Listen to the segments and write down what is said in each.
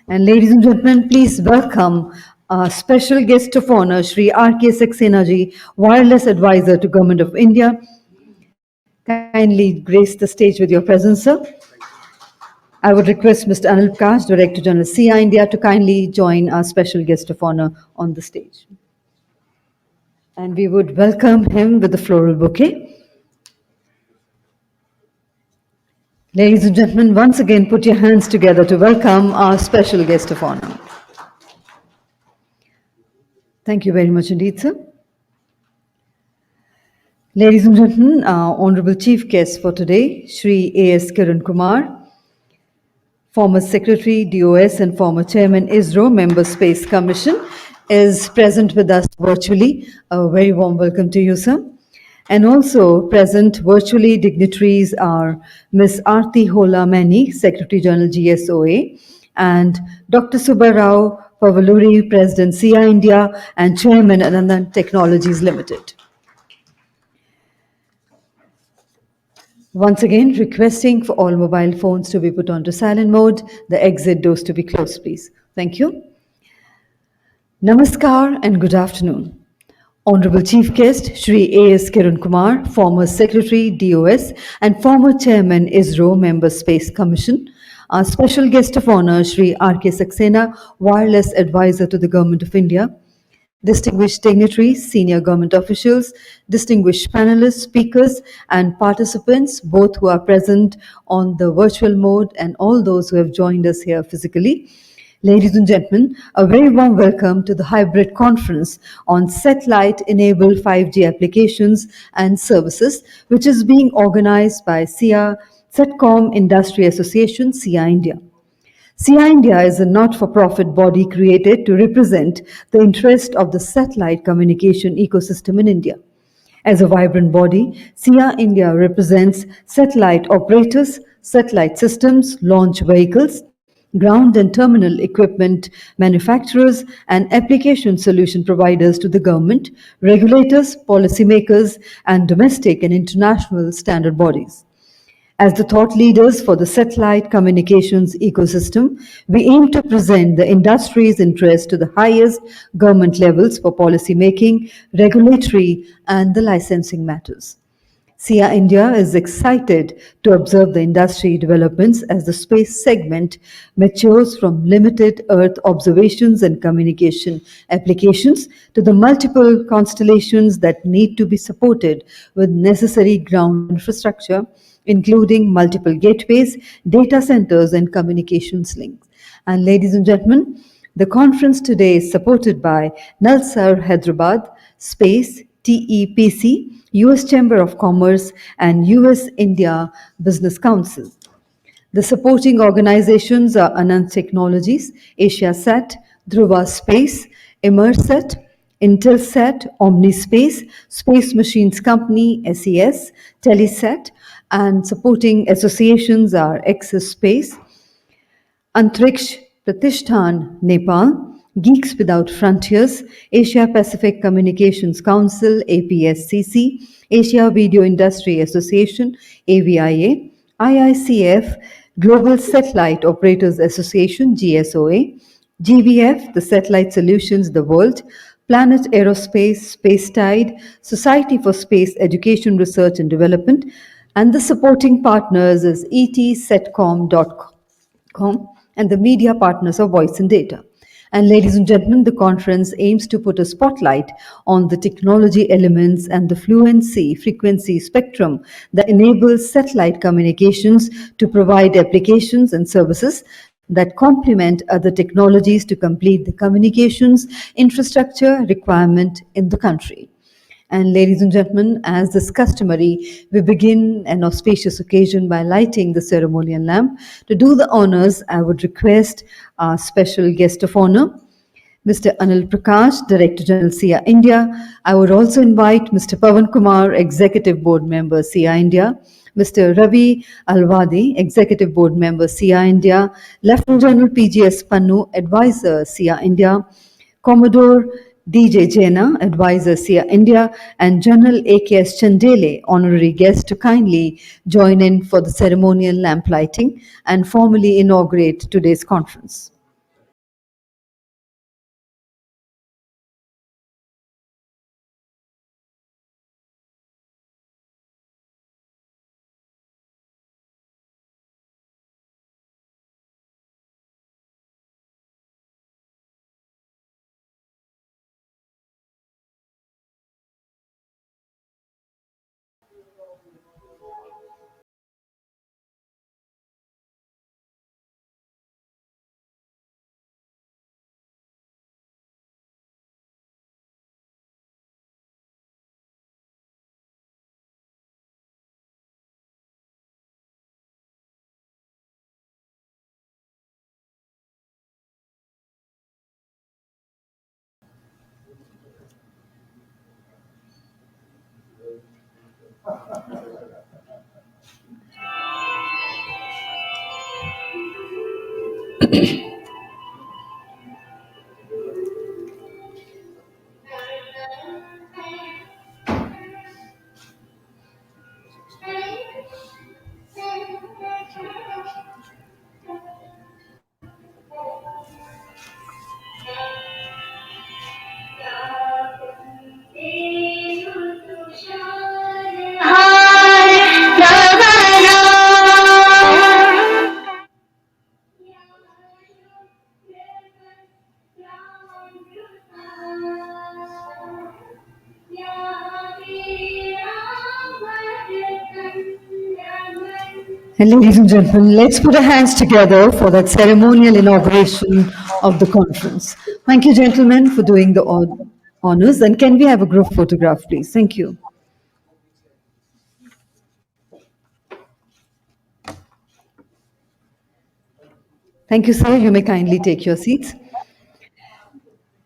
And ladies and gentlemen, please welcome our special guest of honor, Shri R.K. Saxena ji, Wireless Advisor to Government of India. Kindly grace the stage with your presence, sir. I would request Mr. Anil Prakash, Director General SIA-INDIA, to kindly join our special guest of honor on the stage. And we would welcome him with the floral bouquet. Ladies and gentlemen, once again, put your hands together to welcome our special guest of honor. Thank you very much indeed, sir. Ladies and gentlemen, our honorable chief guest for today, Shri A.S. Kiran Kumar, former Secretary, DOS, and former Chairman, ISRO, Member Space Commission, is present with us virtually. A very warm welcome to you, sir. And also present virtually dignitaries are Ms. Aarti Hola Mani, Secretary General, GSOA, and Dr. Subbarao Pavaluri, President, SIA-INDIA, and Chairman, Anandan Technologies Limited. Once again, requesting for all mobile phones to be put onto silent mode, the exit doors to be closed, please. Thank you. Namaskar and good afternoon. Honorable Chief Guest, Shri A.S. Kiran Kumar, former Secretary, DOS, and former Chairman, ISRO, Member Space Commission. Our special guest of honor, Shri R.K. Saxena, Wireless Advisor to the Government of India. Distinguished dignitaries, senior government officials, distinguished panelists, speakers, and participants, both who are present on the virtual mode and all those who have joined us here physically. Ladies and gentlemen, a very warm welcome to the hybrid conference on satellite-enabled 5G applications and services, which is being organized by SIA Satcom Industry Association, SIA-INDIA. SIA-INDIA is a not-for-profit body created to represent the interest of the satellite communication ecosystem in India. As a vibrant body, SIA-INDIA represents satellite operators, satellite systems, launch vehicles, ground and terminal equipment manufacturers, and application solution providers to the government, regulators, policymakers, and domestic and international standard bodies. As the thought leaders for the satellite communications ecosystem, we aim to present the industry's interest to the highest government levels for policy making, regulatory, and the licensing matters. SIA-INDIA is excited to observe the industry developments as the space segment matures from limited Earth observations and communication applications to the multiple constellations that need to be supported with necessary ground infrastructure, including multiple gateways, data centers, and communications links. And ladies and gentlemen, the conference today is supported by Nalsar Hyderabad, Space, TEPC, US Chamber of Commerce, and US India Business Council. The supporting organizations are Anant Technologies, AsiaSat, Dhruva Space, Immersat, Intelsat, OmniSpace, Space Machines Company, SES, Telesat, and supporting associations are Access Space, Antriksh Pratishthan, Nepal, Geeks Without Frontiers, Asia Pacific Communications Council, APSCC, Asia Video Industry Association, AVIA, IICF, Global Satellite Operators Association, GSOA, GVF, the Satellite Solutions, the World, Planet Aerospace, Spacetide, Society for Space Education Research and Development, and the supporting partners is etsatcom.com and the media partners of Voice and Data. And ladies and gentlemen, the conference aims to put a spotlight on the technology elements and the frequency spectrum that enables satellite communications to provide applications and services that complement other technologies to complete the communications infrastructure requirement in the country. And ladies and gentlemen, as is customary, we begin an auspicious occasion by lighting the ceremonial lamp. To do the honors, I would request our special guest of honor, Mr. Anil Prakash, Director General SIA-INDIA. I would also invite Mr. Pavan Kumar, Executive Board Member SIA-INDIA, Mr. Ravi Alwadi, Executive Board Member SIA-INDIA, Lieutenant General PGS Pannu, Advisor SIA-INDIA, Commodore DJ Jaina, Advisor SIA-INDIA, and General AKS Chandele, Honorary Guest, to kindly join in for the ceremonial lamp lighting and formally inaugurate today's conference. And ladies and gentlemen, let's put our hands together for that ceremonial inauguration of the conference. Thank you, gentlemen, for doing the honors. And can we have a group photograph, please? Thank you. Thank you, sir. You may kindly take your seats.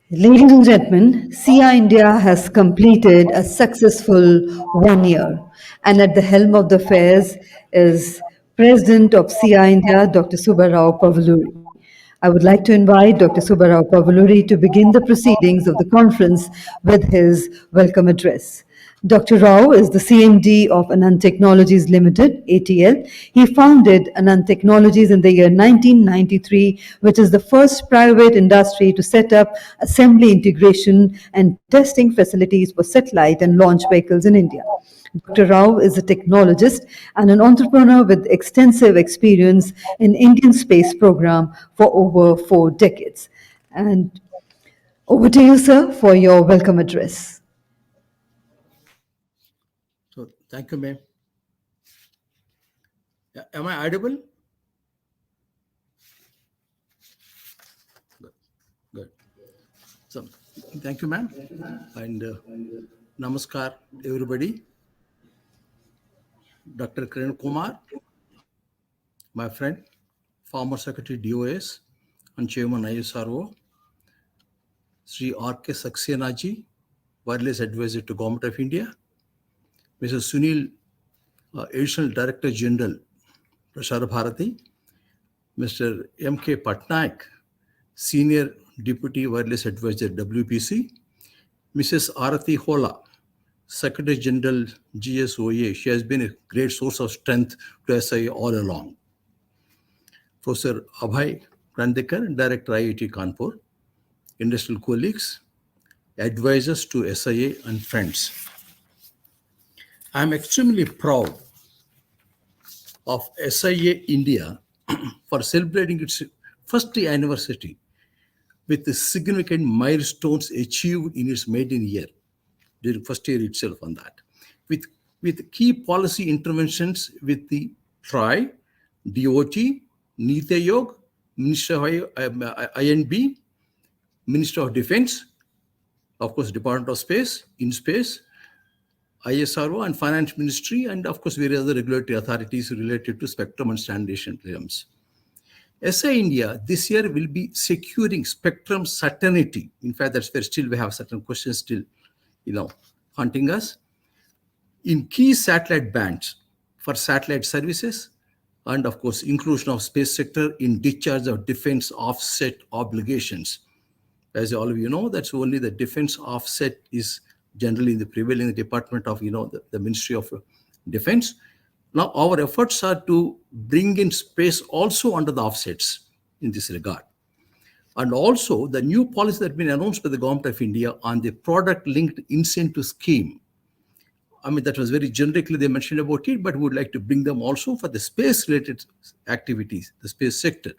Ladies and gentlemen, SIA-INDIA has completed a successful 1 year, and at the helm of the affairs is President of SIA-INDIA, Dr. Subbarao Pavuluri. I would like to invite Dr. Subbarao Pavuluri to begin the proceedings of the conference with his welcome address. Dr. Rao is the CMD of Anand Technologies Limited, ATL. He founded Anand Technologies in the year 1993, which is the first private industry to set up assembly integration and testing facilities for satellite and launch vehicles in India. Dr. Rao is a technologist and an entrepreneur with extensive experience in Indian space program for over 4 decades. And over to you, sir, for your welcome address. So, thank you, ma'am. Am I audible? Good. So, thank you, ma'am. And namaskar, everybody. Dr. Kiran Kumar, my friend, former Secretary DOS and Chairman ISRO, Sri R.K. Saxena ji, Wireless Advisor to Government of India, Mr. Sunil, Additional Director General, Prasar Bharati, Mr. M.K. Patnaik, Senior Deputy Wireless Advisor, WPC, Mrs. Arati Hola, Secretary General, GSOA. She has been a great source of strength to SIA all along. Professor Abhay Prandekar, Director, IIT Kanpur, industrial colleagues, advisors to SIA and friends. I am extremely proud of SIA-INDIA for celebrating its first anniversary with the significant milestones achieved in its maiden year, during first year itself on that, with key policy interventions with the TRI, DOT, Niti Aayog, Minister of INB, Minister of Defense, of course, Department of Space, InSpace, ISRO and Finance Ministry, and of course, various other regulatory authorities related to spectrum and standardization terms. SIA-INDIA this year will be securing spectrum certainty. In fact, that's where still we have certain questions still, haunting us. In key satellite bands for satellite services, and of course, inclusion of space sector in discharge of defense offset obligations. As all of you know, that's only the defense offset is generally the prevailing department of, the Ministry of Defense. Now, our efforts are to bring in space also under the offsets in this regard. And also, the new policy that has been announced by the Government of India on the product-linked incentive scheme. I mean, that was very generically they mentioned about it, but we would like to bring them also for the space-related activities, the space sector.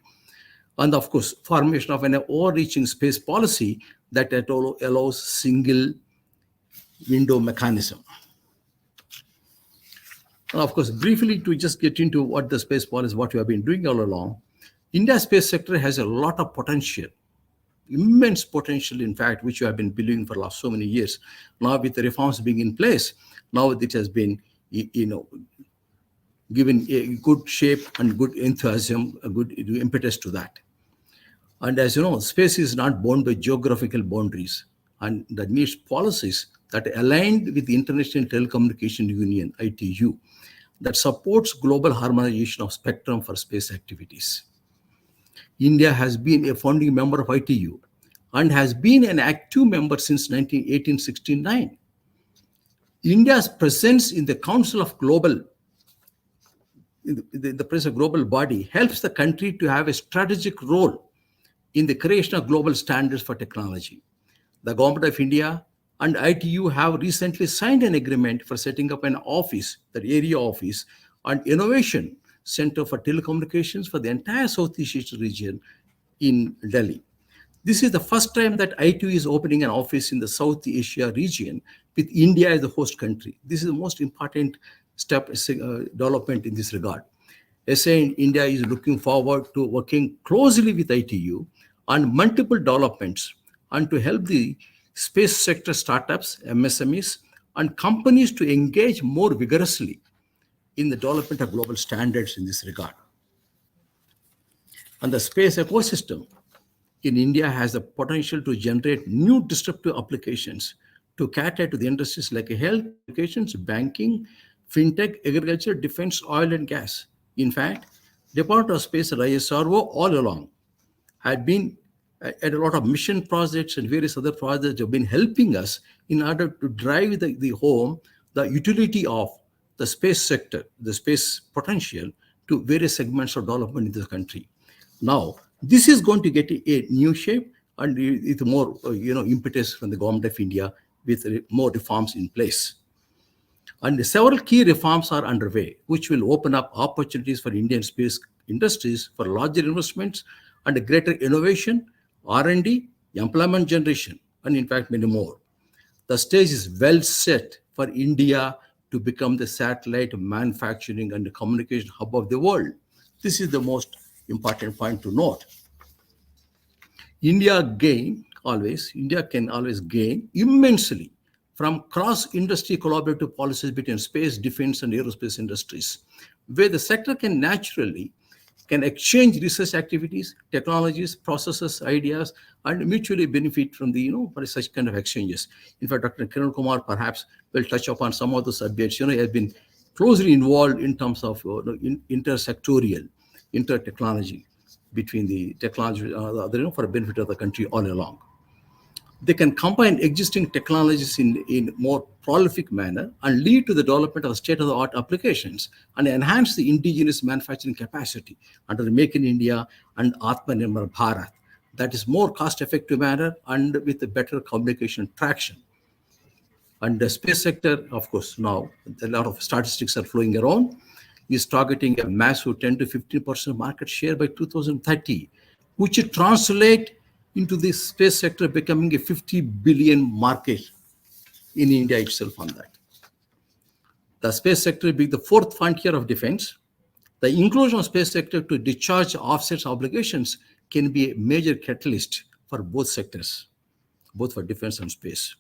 And of course, formation of an overreaching space policy that allows single window mechanism. And of course, briefly to just get into what the space policy, what we have been doing all along, India's space sector has a lot of potential, immense potential, in fact, which we have been believing for the last so many years. Now with the reforms being in place, now it has been, given a good shape and good enthusiasm, a good impetus to that. And as you know, space is not bound by geographical boundaries, and that needs policies that aligned with the International Telecommunication Union, ITU, that supports global harmonization of spectrum for space activities. India has been a founding member of ITU and has been an active member since 1869. India's presence in the Council of Global, the presence of global body helps the country to have a strategic role in the creation of global standards for technology. The Government of India and ITU have recently signed an agreement for setting up an office, the area office, and innovation center for telecommunications for the entire Southeast Asian region in Delhi. This is the first time that ITU is opening an office in the South Asia region with India as the host country. This is the most important step, development in this regard. SIA-INDIA is looking forward to working closely with ITU on multiple developments and to help the space sector startups, MSMEs, and companies to engage more vigorously in the development of global standards in this regard. And the space ecosystem in India has the potential to generate new disruptive applications to cater to the industries like health, communications, banking, fintech, agriculture, defense, oil, and gas. In fact, Department of Space and ISRO all along had been at a lot of mission projects and various other projects have been helping us in order to drive the home, the utility of the space sector, the space potential to various segments of development in this country. Now, this is going to get a new shape and with more impetus from the Government of India with more reforms in place. And several key reforms are underway, which will open up opportunities for Indian space industries for larger investments and greater innovation, R&D, employment generation, and in fact, many more. The stage is well set for India to become the satellite manufacturing and communication hub of the world. This is the most important point to note. India can always gain immensely from cross-industry collaborative policies between space, defense, and aerospace industries, where the sector can exchange research activities, technologies, processes, ideas, and mutually benefit from for such kind of exchanges. In fact, Dr. Kiran Kumar perhaps will touch upon some of the subjects. He has been closely involved in terms of intersectorial, intertechnology between the technology, for the benefit of the country all along. They can combine existing technologies in more prolific manner and lead to the development of state-of-the-art applications and enhance the indigenous manufacturing capacity under the Make in India and Atmanirbhar Bharat. That is more cost-effective manner and with a better communication traction. And the space sector, of course, now a lot of statistics are flowing around, is targeting a massive 10 to 15% market share by 2030, which would translate into the space sector becoming a 50 billion market in India itself on that. The space sector will be the fourth frontier of defense. The inclusion of space sector to discharge offsets obligations can be a major catalyst for both sectors, both for defense and space.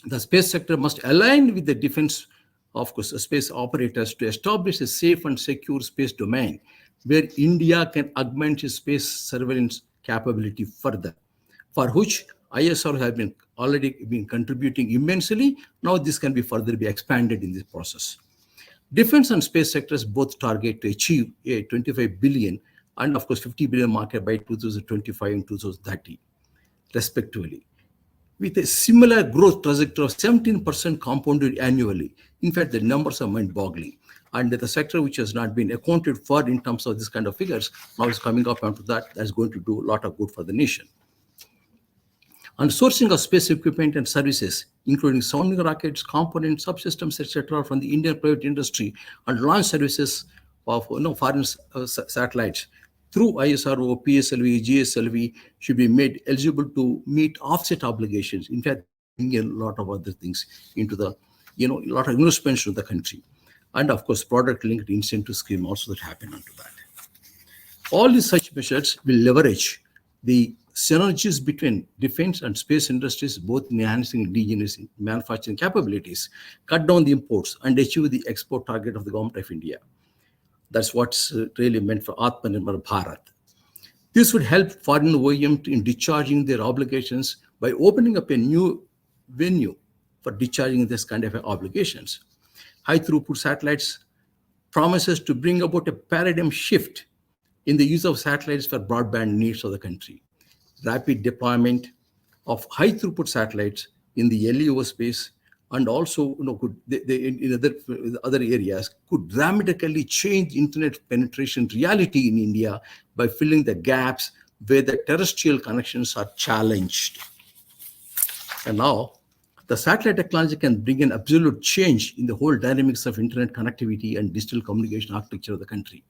The space sector must align with the defense, of course, space operators to establish a safe and secure space domain where India can augment its space surveillance capability further, for which ISR has already been contributing immensely. Now this can be further be expanded in this process. Defense and space sectors both target to achieve a 25 billion and of course 50 billion market by 2025 and 2030, respectively, with a similar growth trajectory of 17% compounded annually. In fact, the numbers are mind-boggling. And the sector which has not been accounted for in terms of this kind of figures now is coming up onto that. That's going to do a lot of good for the nation. And sourcing of space equipment and services, including sounding rockets, components, subsystems, etc., from the Indian private industry and launch services of foreign satellites through ISRO, PSLV, GSLV should be made eligible to meet offset obligations. In fact, a lot of other things into the, a lot of investments to the country. And of course, product-linked incentive scheme also that happen onto that. All these such measures will leverage the synergies between defense and space industries, both in enhancing indigenous manufacturing capabilities, cut down the imports, and achieve the export target of the Government of India. That's what's really meant for Atmanirbhar Bharat. This would help foreign OEM in discharging their obligations by opening up a new venue for discharging this kind of obligations. High throughput satellites promises to bring about a paradigm shift in the use of satellites for broadband needs of the country. Rapid deployment of high throughput satellites in the LEO space and also could in other areas could dramatically change internet penetration reality in India by filling the gaps where the terrestrial connections are challenged. And now the satellite technology can bring an absolute change in the whole dynamics of internet connectivity and digital communication architecture of the country.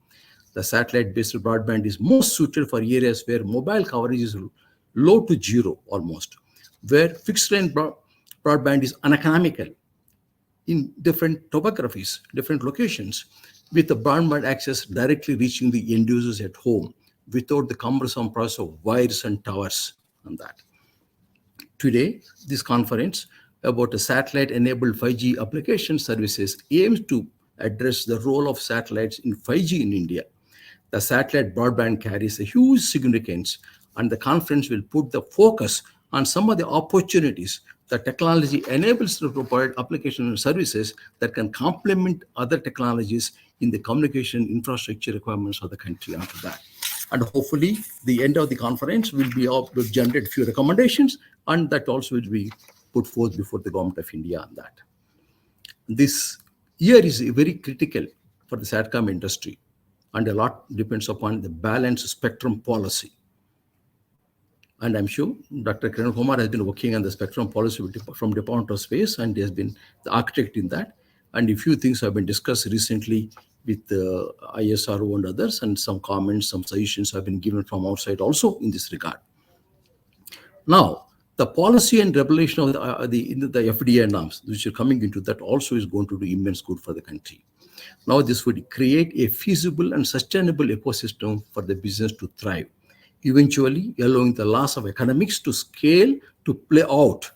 The satellite-based broadband is most suited for areas where mobile coverage is low to zero almost, where fixed line broadband is uneconomical in different topographies, different locations, with the broadband access directly reaching the end users at home without the cumbersome process of wires and towers and that. Today, this conference about a satellite-enabled 5G application services aims to address the role of satellites in 5G in India. The satellite broadband carries a huge significance, and the conference will put the focus on some of the opportunities that technology enables to provide application and services that can complement other technologies in the communication infrastructure requirements of the country after that. And hopefully, the end of the conference will generate a few recommendations, and that also will be put forth before the government of India on that. This year is very critical for the Satcom industry, and a lot depends upon the balanced spectrum policy. And I'm sure Dr. Kiran Kumar has been working on the spectrum policy from Department of Space, and he has been the architect in that. And a few things have been discussed recently with the ISRO and others, and some comments, some suggestions have been given from outside also in this regard. Now, the policy and regulation of the FDA norms, which are coming into that, also is going to do immense good for the country. Now, this would create a feasible and sustainable ecosystem for the business to thrive, eventually allowing the laws of economics to scale to play out,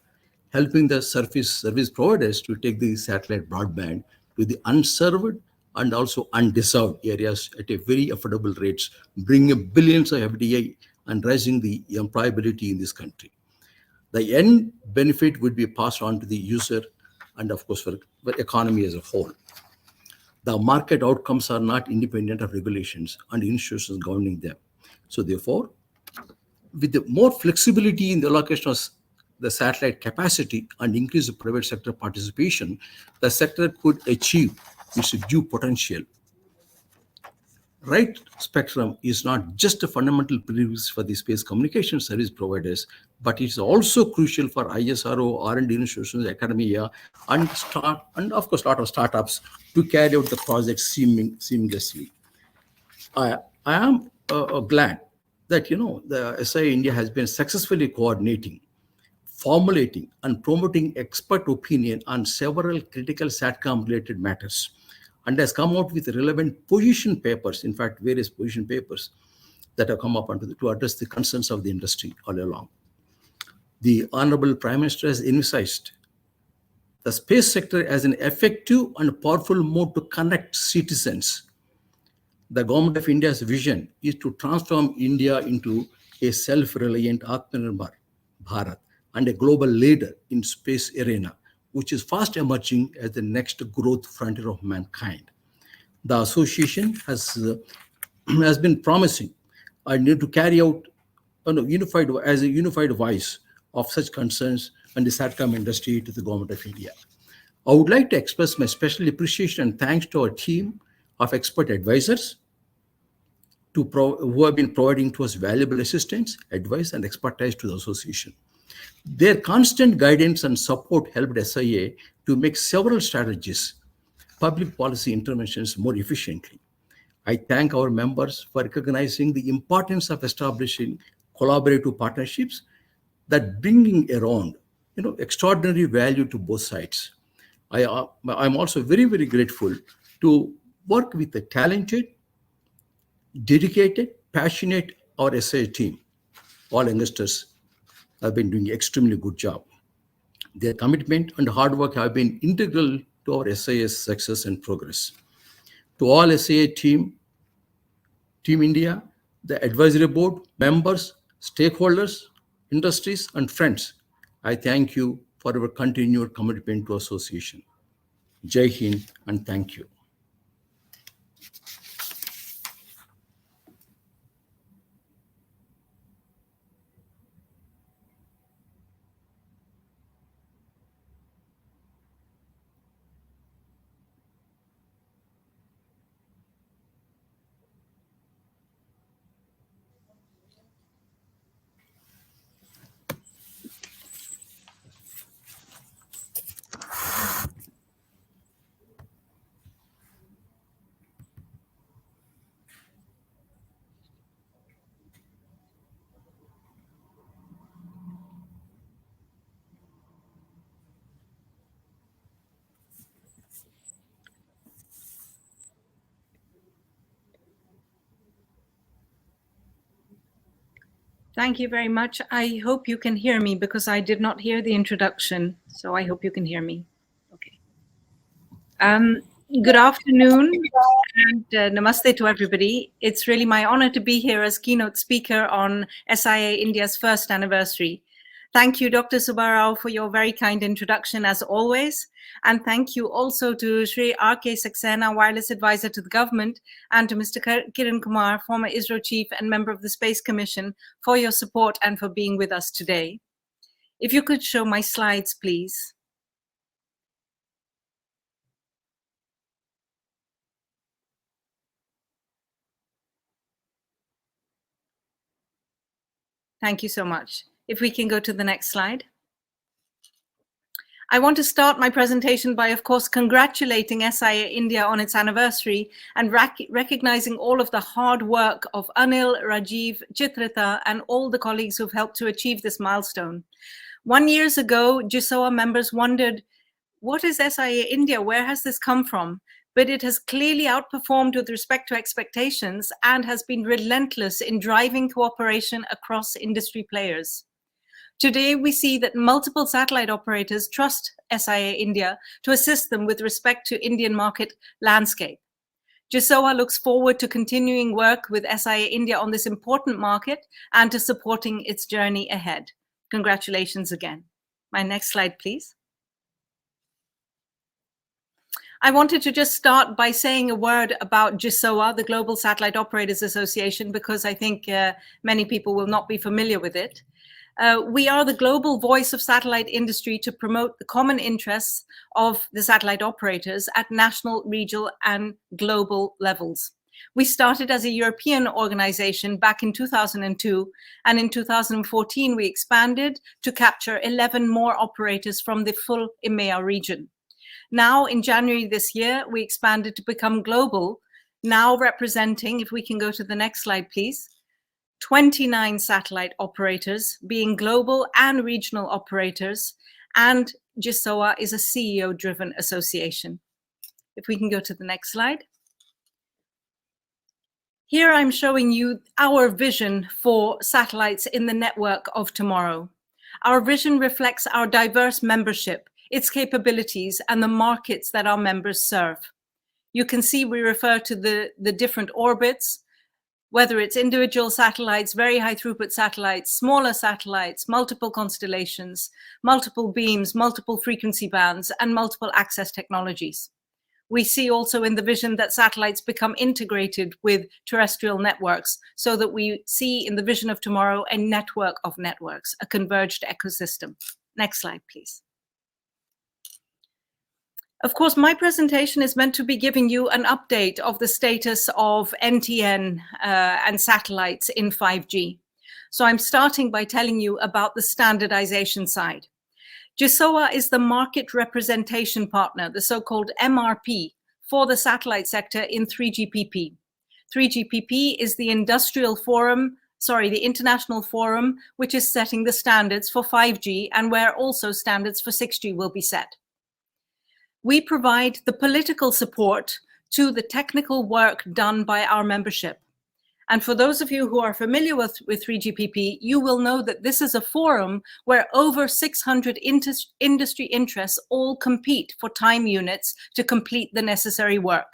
helping the service providers to take the satellite broadband to the unserved and also undeserved areas at a very affordable rates, bringing billions of FDI and raising the employability in this country. The end benefit would be passed on to the user and, of course, for the economy as a whole. The market outcomes are not independent of regulations and institutions governing them. So therefore, with the more flexibility in the allocation of the satellite capacity and increase the private sector participation, the sector could achieve its due potential. Right spectrum is not just a fundamental prerequisite for the space communication service providers, but it's also crucial for ISRO, R&D institutions, academia, and of course, a lot of startups to carry out the project seamlessly. I am glad that the SIA-INDIA has been successfully coordinating, formulating, and promoting expert opinion on several critical SATCOM-related matters, and has come out with relevant position papers, in fact, various position papers that have come up to address the concerns of the industry all along. The Honorable Prime Minister has emphasized the space sector as an effective and powerful mode to connect citizens. The Government of India's vision is to transform India into a self-reliant Atmanirbhar Bharat and a global leader in space arena, which is fast emerging as the next growth frontier of mankind. The association has been promising and need to carry out a unified voice of such concerns and the Satcom industry to the Government of India. I would like to express my special appreciation and thanks to our team of expert advisors who have been providing to us valuable assistance, advice, and expertise to the association. Their constant guidance and support helped SIA to make several strategies, public policy interventions more efficiently. I thank our members for recognizing the importance of establishing collaborative partnerships that bringing around extraordinary value to both sides. I'm also very, very grateful to work with a talented, dedicated, passionate our SIA team. All youngsters have been doing an extremely good job. Their commitment and hard work have been integral to our SIA's success and progress. To all SIA Team India, the advisory board, members, stakeholders, industries, and friends, I thank you for your continued commitment to association. Jai Hind and thank you. Thank you very much. I hope you can hear me because I did not hear the introduction. So I hope you can hear me. Okay. Good afternoon and namaste to everybody. It's really my honor to be here as keynote speaker on SIA-INDIA's first anniversary. Thank you, Dr. Subbarao, for your very kind introduction as always. And thank you also to Sri R.K. Saxena, Wireless Advisor to the Government, and to Mr. Kiran Kumar, former ISRO Chief and member of the Space Commission, for your support and for being with us today. If you could show my slides, please. Thank you so much. If we can go to the next slide. I want to start my presentation by, of course, congratulating SIA-INDIA on its anniversary and recognizing all of the hard work of Anil, Rajiv, Chitrita, and all the colleagues who've helped to achieve this milestone. 1 year ago, GSOA members wondered, what is SIA-INDIA? Where has this come from? But it has clearly outperformed with respect to expectations and has been relentless in driving cooperation across industry players. Today, we see that multiple satellite operators trust SIA-INDIA to assist them with respect to Indian market landscape. GSOA looks forward to continuing work with SIA-INDIA on this important market and to supporting its journey ahead. Congratulations again. My next slide, please. I wanted to just start by saying a word about GSOA, the Global Satellite Operators Association, because I think many people will not be familiar with it. We are the global voice of satellite industry to promote the common interests of the satellite operators at national, regional, and global levels. We started as a European organization back in 2002, and in 2014 we expanded to capture 11 more operators from the full EMEA region. Now, in January this year, we expanded to become global, now representing, if we can go to the next slide, please, 29 satellite operators, being global and regional operators, and GSOA is a CEO-driven association. If we can go to the next slide. Here I'm showing you our vision for satellites in the network of tomorrow. Our vision reflects our diverse membership, its capabilities, and the markets that our members serve. You can see we refer to the different orbits, whether it's individual satellites, very high throughput satellites, smaller satellites, multiple constellations, multiple beams, multiple frequency bands, and multiple access technologies. We see also in the vision that satellites become integrated with terrestrial networks so that we see in the vision of tomorrow a network of networks, a converged ecosystem. Next slide, please. Of course, my presentation is meant to be giving you an update of the status of NTN and satellites in 5G. So I'm starting by telling you about the standardization side. GSOA is the market representation partner, the so-called MRP, for the satellite sector in 3GPP. 3GPP is the international forum which is setting the standards for 5G and where also standards for 6G will be set. We provide the political support to the technical work done by our membership. And for those of you who are familiar with 3GPP, you will know that this is a forum where over 600 industry interests all compete for time units to complete the necessary work.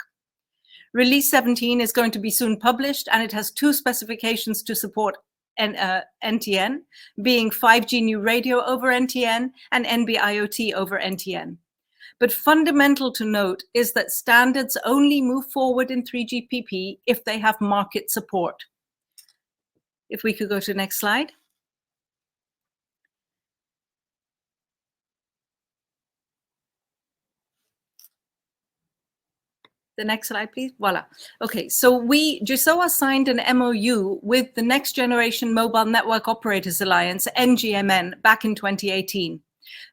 Release 17 is going to be soon published, and it has 2 specifications to support NTN, being 5G New Radio over NTN and NB-IoT over NTN. But fundamental to note is that standards only move forward in 3GPP if they have market support. If we could go to the next slide. The next slide, please. Voila. Okay, so GSOA signed an MOU with the Next Generation Mobile Network Operators Alliance, NGMN, back in 2018.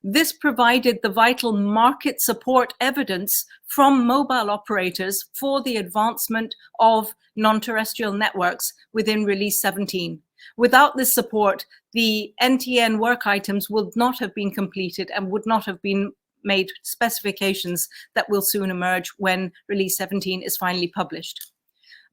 This provided the vital market support evidence from mobile operators for the advancement of non-terrestrial networks within Release 17. Without this support, the NTN work items would not have been completed and would not have been made specifications that will soon emerge when Release 17 is finally published.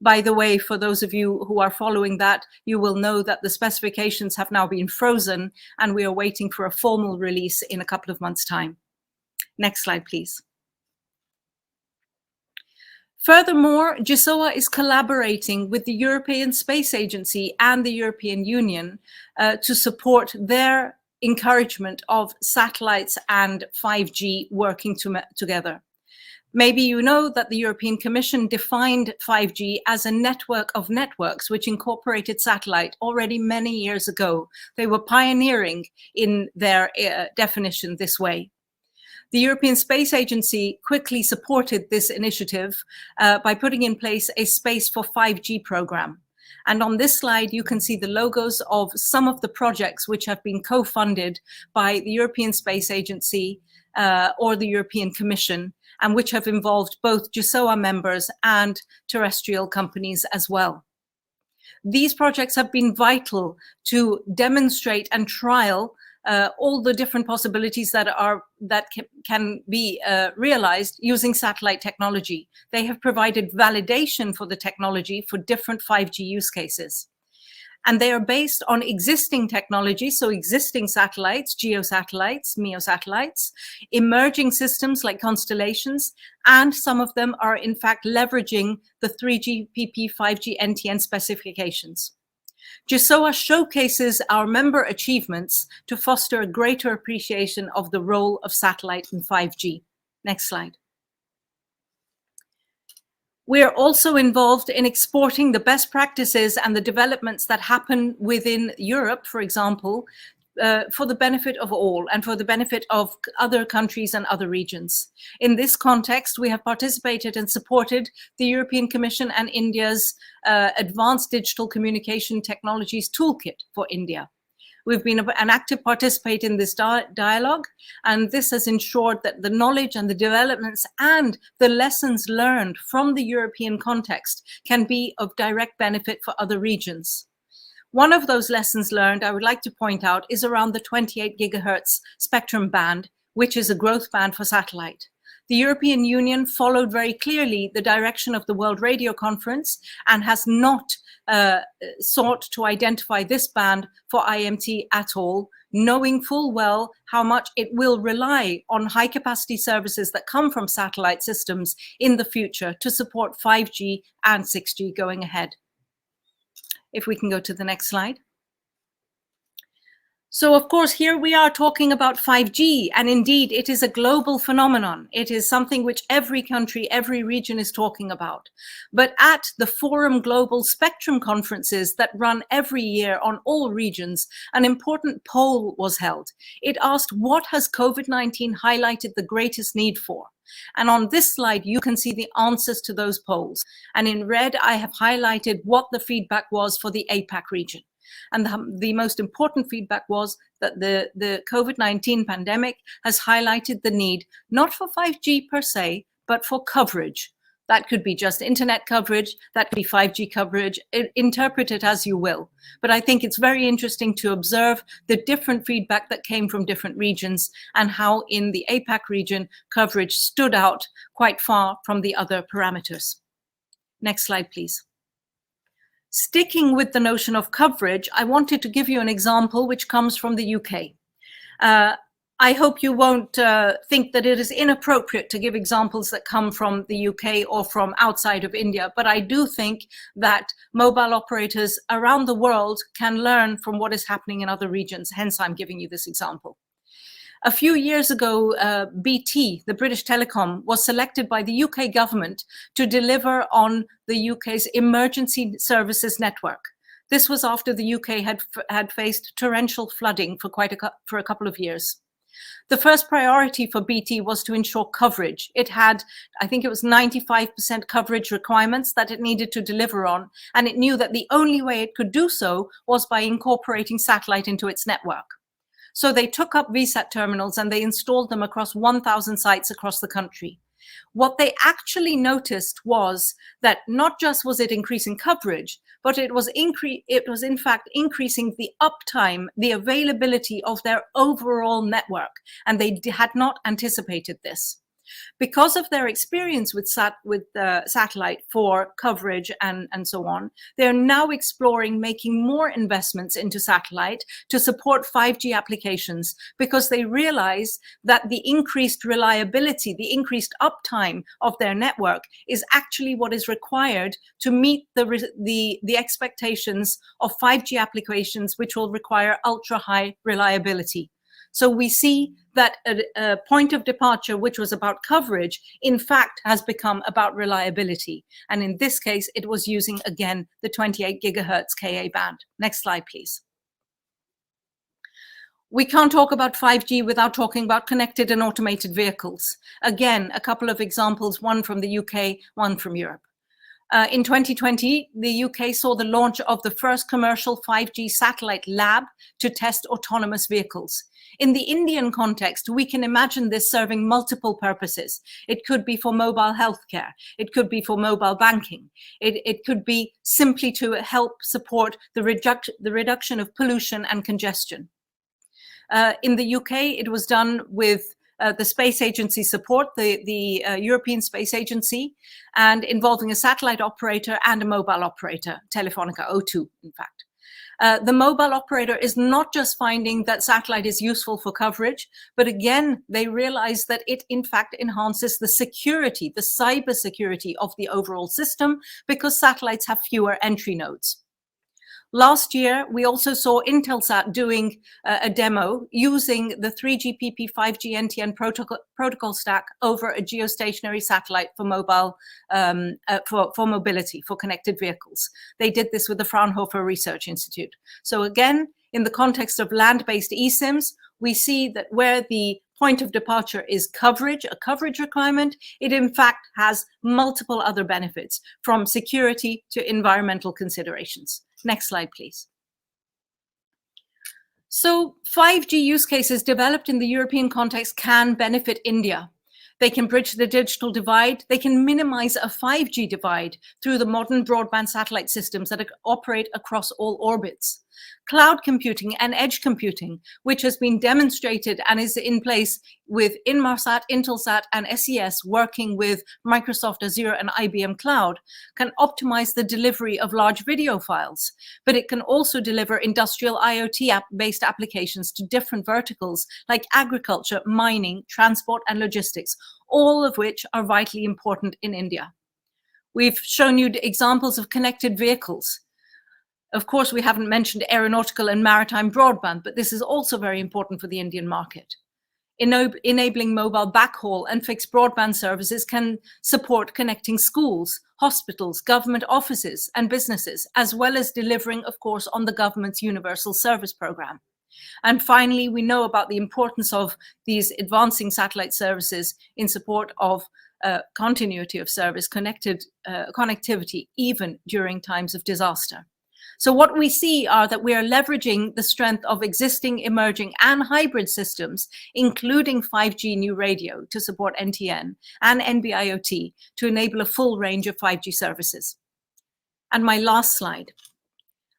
By the way, for those of you who are following that, you will know that the specifications have now been frozen and we are waiting for a formal release in a couple of months' time. Next slide, please. Furthermore, GSOA is collaborating with the European Space Agency and the European Union to support their encouragement of satellites and 5G working together. Maybe you know that the European Commission defined 5G as a network of networks which incorporated satellite already many years ago. They were pioneering in their definition this way. The European Space Agency quickly supported this initiative by putting in place a Space for 5G program. And on this slide, you can see the logos of some of the projects which have been co-funded by the European Space Agency or the European Commission, and which have involved both GSOA members and terrestrial companies as well. These projects have been vital to demonstrate and trial all the different possibilities that can be realized using satellite technology. They have provided validation for the technology for different 5G use cases. And they are based on existing technology, so existing satellites, geosatellites, MEO-satellites, emerging systems like constellations, and some of them are in fact leveraging the 3GPP 5G NTN specifications. GSOA showcases our member achievements to foster a greater appreciation of the role of satellite in 5G. Next slide. We are also involved in exporting the best practices and the developments that happen within Europe, for example, for the benefit of all and for the benefit of other countries and other regions. In this context, we have participated and supported the European Commission and India's Advanced Digital Communication Technologies Toolkit for India. We've been an active participant in this dialogue, and this has ensured that the knowledge and the developments and the lessons learned from the European context can be of direct benefit for other regions. One of those lessons learned I would like to point out is around the 28 gigahertz spectrum band, which is a growth band for satellite. The European Union followed very clearly the direction of the World Radio Conference and has not sought to identify this band for IMT at all, knowing full well how much it will rely on high capacity services that come from satellite systems in the future to support 5G and 6G going ahead. If we can go to the next slide. So, of course, here we are talking about 5G, and indeed it is a global phenomenon. It is something which every country, every region is talking about. But at the Forum Global Spectrum conferences that run every year on all regions, an important poll was held. It asked, what has COVID-19 highlighted the greatest need for? And on this slide, you can see the answers to those polls. And in red, I have highlighted what the feedback was for the APAC region. And the most important feedback was that the COVID-19 pandemic has highlighted the need, not for 5G per se, but for coverage. That could be just internet coverage, that could be 5G coverage, interpret it as you will. But I think it's very interesting to observe the different feedback that came from different regions and how in the APAC region, coverage stood out quite far from the other parameters. Next slide, please. Sticking with the notion of coverage, I wanted to give you an example which comes from the UK. I hope you won't think that it is inappropriate to give examples that come from the UK or from outside of India, but I do think that mobile operators around the world can learn from what is happening in other regions. Hence, I'm giving you this example. A few years ago, BT, the British Telecom, was selected by the UK government to deliver on the UK's emergency services network. This was after the UK had faced torrential flooding for a couple of years. The first priority for BT was to ensure coverage. It had, I think it was 95% coverage requirements that it needed to deliver on, and it knew that the only way it could do so was by incorporating satellite into its network. So they took up VSAT terminals and they installed them across 1,000 sites across the country. What they actually noticed was that not just was it increasing coverage, but it was in fact increasing the uptime, the availability of their overall network, and they had not anticipated this. Because of their experience with satellite for coverage and so on, they're now exploring making more investments into satellite to support 5G applications, because they realize that the increased reliability, the increased uptime of their network is actually what is required to meet the expectations of 5G applications, which will require ultra-high reliability. So we see that a point of departure, which was about coverage, in fact, has become about reliability. And in this case, it was using, again, the 28 gigahertz Ka band. Next slide, please. We can't talk about 5G without talking about connected and automated vehicles. Again, a couple of examples, one from the UK, one from Europe. In 2020, the UK saw the launch of the first commercial 5G satellite lab to test autonomous vehicles. In the Indian context, we can imagine this serving multiple purposes. It could be for mobile healthcare. It could be for mobile banking. It could be simply to help support the reduction of pollution and congestion. In the UK, it was done with the Space Agency support, the European Space Agency, and involving a satellite operator and a mobile operator, Telefonica O2, in fact. The mobile operator is not just finding that satellite is useful for coverage, but again, they realize that it in fact enhances the security, the cyber security of the overall system, because satellites have fewer entry nodes. Last year, we also saw Intelsat doing a demo using the 3GPP 5G NTN protocol stack over a geostationary satellite for mobile, for mobility, for connected vehicles. They did this with the Fraunhofer Research Institute. So again, in the context of land-based eSIMs, we see that where the point of departure is coverage, a coverage requirement, it in fact has multiple other benefits, from security to environmental considerations. Next slide, please. So 5G use cases developed in the European context can benefit India. They can bridge the digital divide. They can minimize a 5G divide through the modern broadband satellite systems that operate across all orbits. Cloud computing and edge computing, which has been demonstrated and is in place with Inmarsat, Intelsat, and SES working with Microsoft Azure and IBM Cloud, can optimize the delivery of large video files, but it can also deliver industrial IoT-based applications to different verticals like agriculture, mining, transport, and logistics, all of which are vitally important in India. We've shown you examples of connected vehicles. Of course, we haven't mentioned aeronautical and maritime broadband, but this is also very important for the Indian market. Enabling mobile backhaul and fixed broadband services can support connecting schools, hospitals, government offices, and businesses, as well as delivering, of course, on the government's universal service program. And finally, we know about the importance of these advancing satellite services in support of continuity of service, connectivity, even during times of disaster. So what we see are that we are leveraging the strength of existing, emerging, and hybrid systems, including 5G new radio to support NTN and NB-IoT to enable a full range of 5G services. And my last slide.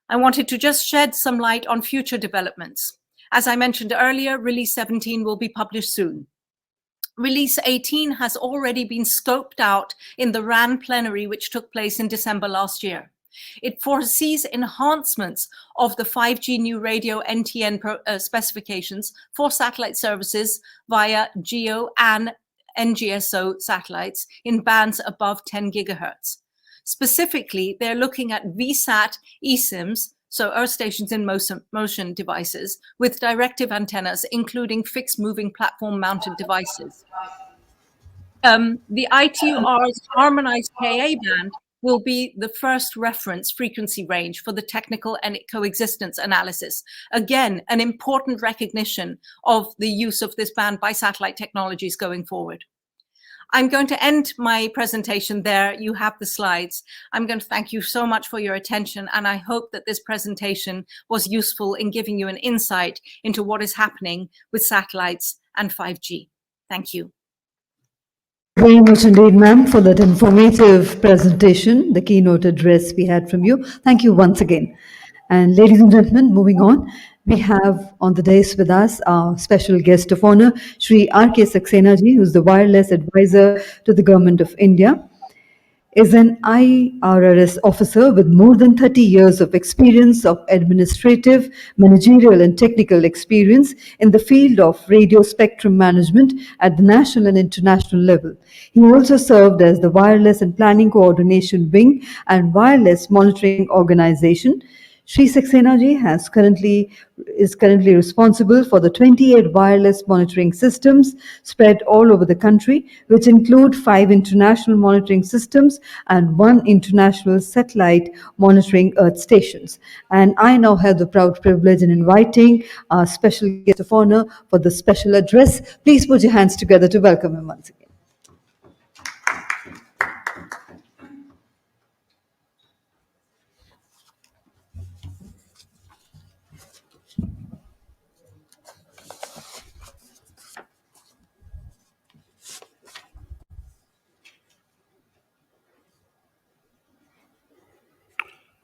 I wanted to just shed some light on future developments. As I mentioned earlier, Release 17 will be published soon. Release 18 has already been scoped out in the RAN plenary, which took place in December last year. It foresees enhancements of the 5G new radio NTN specifications for satellite services via GEO and NGSO satellites in bands above 10 gigahertz. Specifically, they're looking at VSAT eSIMs, so Earth stations in motion devices, with directive antennas, including fixed moving platform mounted devices. The ITUR's harmonized KA band will be the first reference frequency range for the technical and coexistence analysis. Again, an important recognition of the use of this band by satellite technologies going forward. I'm going to end my presentation there. You have the slides. I'm going to thank you so much for your attention, and I hope that this presentation was useful in giving you an insight into what is happening with satellites and 5G. Thank you. Very much indeed, ma'am, for that informative presentation, the keynote address we had from you. Thank you once again. And ladies and gentlemen, moving on, we have on the dais with us our special guest of honor, Shri R.K. Saxena ji, who's the wireless advisor to the Government of India, is an IRRS officer with more than 30 years of experience of administrative, managerial and technical experience in the field of radio spectrum management at the national and international level. He also served as the Wireless and Planning Coordination Wing and Wireless Monitoring Organization. Shri Saxena ji is currently responsible for the 28 wireless monitoring systems spread all over the country, which include 5 international monitoring systems and 1 international satellite monitoring Earth stations. And I now have the proud privilege in inviting our special guest of honor for the special address. Please put your hands together to welcome him once again.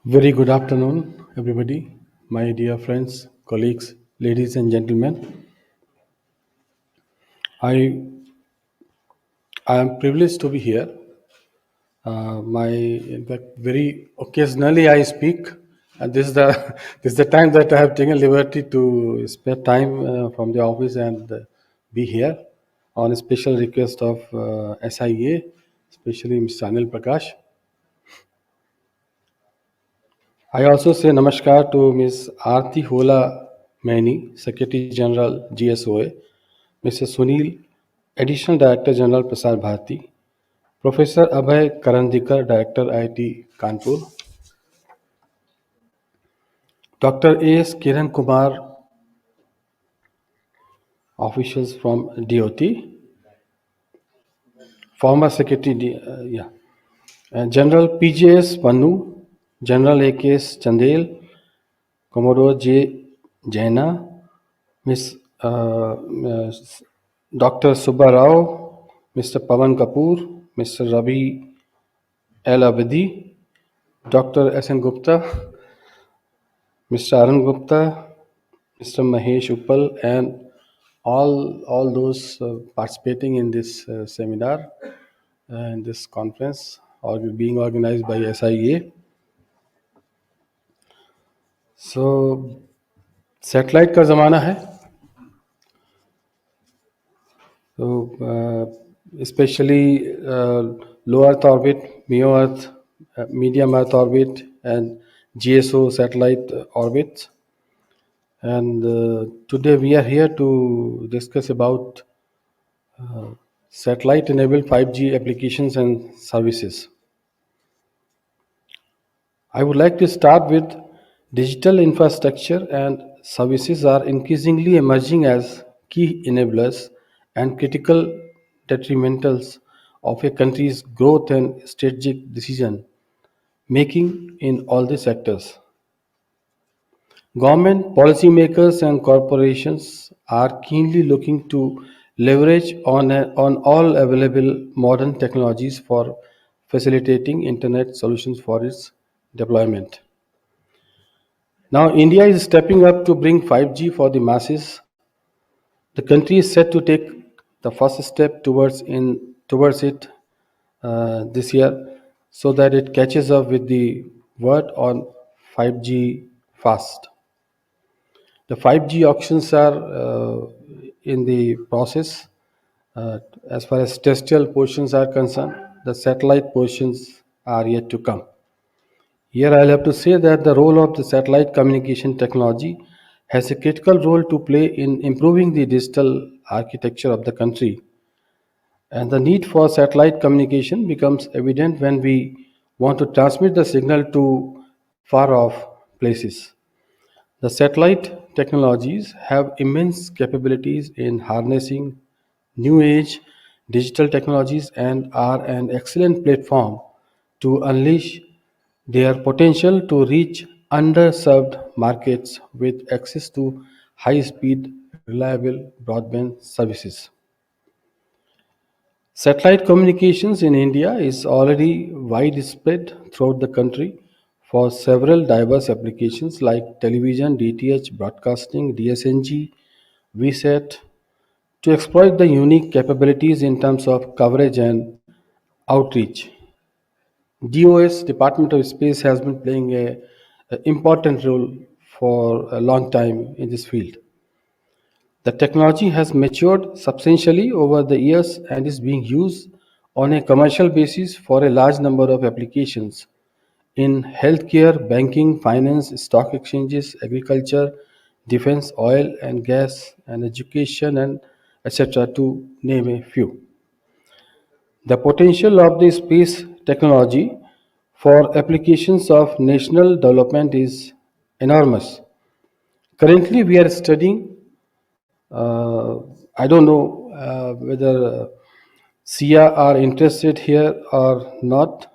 Very good afternoon, everybody, my dear friends, colleagues, ladies and gentlemen. I am privileged to be here. In fact, very occasionally I speak, and this is the time that I have taken liberty to spend time from the office and be here on a special request of SIA, especially Mr. Anil Prakash. I also say namaskar to Ms. Aarti Hola Maini, Secretary General GSOA, Mr. Sunil, Additional Director General Prasar Bharati, Professor Abhay Karandikar, Director IIT Kanpur, Dr. A.S. Kiran Kumar, officials from DOT, former Secretary, General PJS Pannu, General A.K.S. Chandel, Commodore J. Jaina, Miss Dr. Subba Rao, Mr. Pawan Kapoor, Mr. Ravi L. Abadi, Dr. S.N. Gupta, Mr. Arun Gupta, Mr. Mahesh Uppal, and all those participating in this seminar and this conference or being organized by SIA. So, satellite का ज़माना है. So, especially low Earth orbit, MEO Earth, medium Earth orbit, and GSO satellite orbits. And today we are here to discuss about satellite-enabled 5G applications and services. I would like to start with digital infrastructure and services are increasingly emerging as key enablers and critical detrimentals of a country's growth and strategic decision making in all the sectors. Government, policymakers, and corporations are keenly looking to leverage on all available modern technologies for facilitating internet solutions for its deployment. Now, India is stepping up to bring 5G for the masses. The country is set to take the first step towards it this year, so that it catches up with the word on 5G fast. The 5G auctions are in the process. As far as terrestrial portions are concerned, the satellite portions are yet to come. Here I'll have to say that the role of the satellite communication technology has a critical role to play in improving the digital architecture of the country. And the need for satellite communication becomes evident when we want to transmit the signal to far off places. The satellite technologies have immense capabilities in harnessing new age digital technologies and are an excellent platform to unleash their potential to reach underserved markets with access to high speed, reliable broadband services. Satellite communications in India is already widespread throughout the country for several diverse applications like television, DTH, broadcasting, DSNG, VSAT, to exploit the unique capabilities in terms of coverage and outreach. DOS, Department of Space, has been playing a important role for a long time in this field. The technology has matured substantially over the years and is being used on a commercial basis for a large number of applications in healthcare, banking, finance, stock exchanges, agriculture, defense, oil and gas, and education, and etc., to name a few. The potential of the space technology for applications of national development is enormous. Currently, we are studying I don't know whether SIA are interested here or not,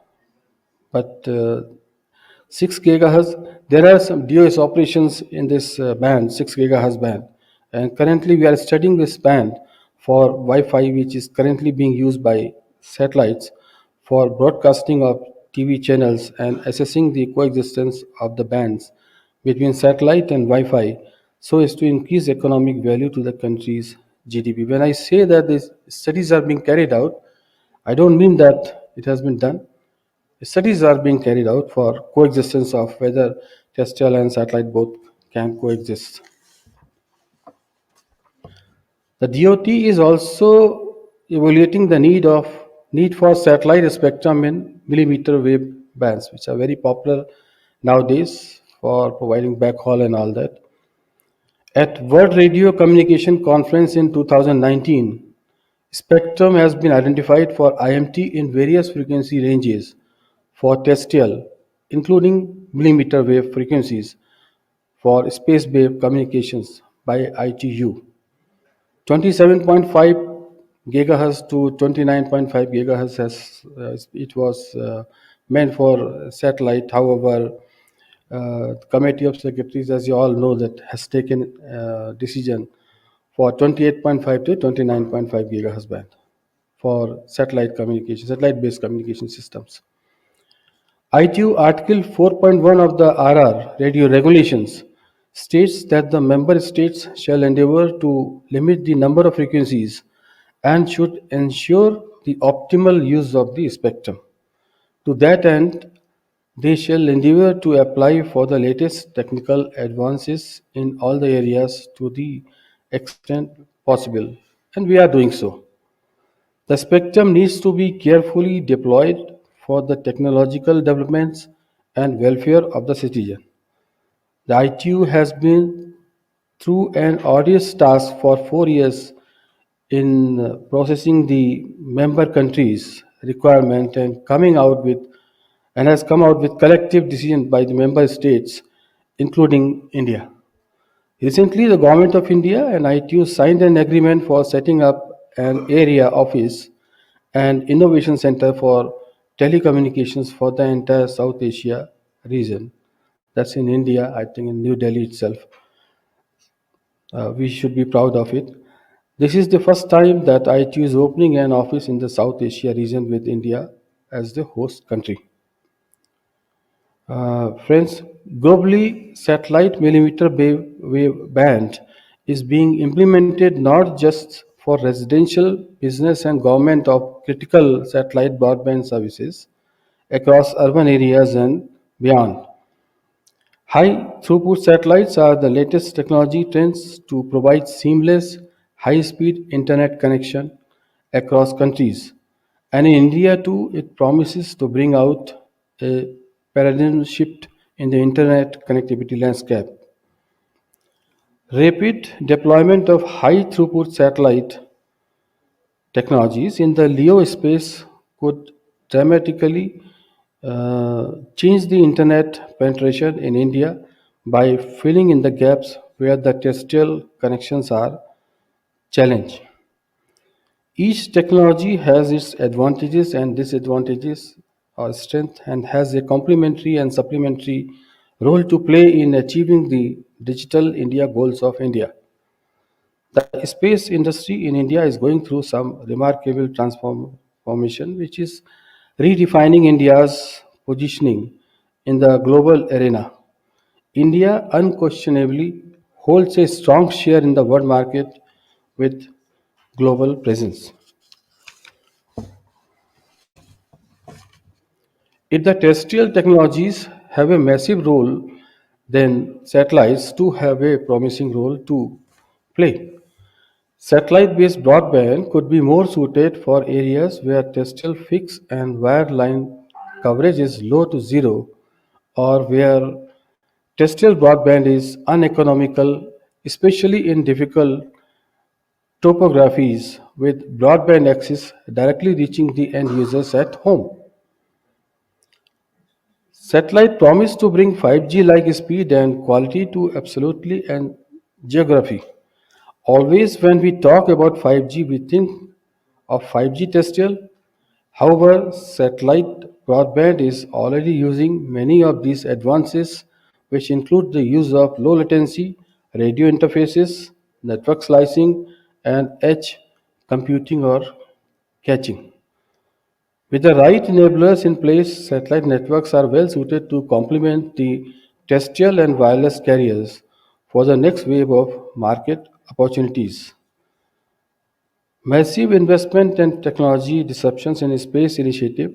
but 6 gigahertz, there are some DOS operations in this band, 6 gigahertz band. And currently we are studying this band for Wi-Fi, which is currently being used by satellites for broadcasting of TV channels and assessing the coexistence of the bands between satellite and Wi-Fi so as to increase economic value to the country's GDP. When I say that these studies are being carried out, I don't mean that it has been done. Studies are being carried out for coexistence of whether terrestrial and satellite both can coexist. The DOT is also evaluating the need for satellite spectrum in millimeter wave bands, which are very popular nowadays for providing backhaul and all that. At World Radio Communication Conference in 2019, spectrum has been identified for IMT in various frequency ranges for terrestrial, including millimeter wave frequencies for space-based communications by ITU. 27.5 gigahertz to 29.5 gigahertz it was meant for satellite. However, the Committee of Secretaries, as you all know, that has taken decision for 28.5 to 29.5 gigahertz band for satellite communication, satellite-based communication systems. ITU Article 4.1 of the RR Radio Regulations states that the member states shall endeavor to limit the number of frequencies and should ensure the optimal use of the spectrum. To that end, they shall endeavor to apply for the latest technical advances in all the areas to the extent possible, and we are doing so. The spectrum needs to be carefully deployed for the technological developments and welfare of the citizen. The ITU has been through an arduous task for 4 years in processing the member countries' requirement and has come out with collective decision by the member states, including India. Recently, the Government of India and ITU signed an agreement for setting up an area office and innovation center for telecommunications for the entire South Asia region. That's in India, I think in New Delhi itself. We should be proud of it. This is the first time that ITU is opening an office in the South Asia region with India as the host country. Friends, globally, satellite millimeter wave band is being implemented not just for residential, business, and government of critical satellite broadband services across urban areas and beyond. High throughput satellites are the latest technology trends to provide seamless, high speed internet connection across countries. And in India too, it promises to bring out a paradigm shift in the internet connectivity landscape. Rapid deployment of high throughput satellite technologies in the LEO space could dramatically change the internet penetration in India by filling in the gaps where the terrestrial connections are challenged. Each technology has its advantages and disadvantages or strength and has a complementary and supplementary role to play in achieving the digital India goals of India. The space industry in India is going through some remarkable transformation, which is redefining India's positioning in the global arena. India unquestionably holds a strong share in the world market with global presence. If the terrestrial technologies have a massive role, then satellites too have a promising role to play. Satellite based broadband could be more suited for areas where terrestrial fixed and wireline coverage is low to zero or where terrestrial broadband is uneconomical, especially in difficult topographies with broadband access directly reaching the end users at home. Satellite promised to bring 5G like speed and quality to absolutely and geography. Always when we talk about 5G, we think of 5G terrestrial. However, satellite broadband is already using many of these advances, which include the use of low latency radio interfaces, network slicing, and edge computing or caching. With the right enablers in place, satellite networks are well suited to complement the terrestrial and wireless carriers for the next wave of market opportunities. Massive investment and technology disruptions in space initiative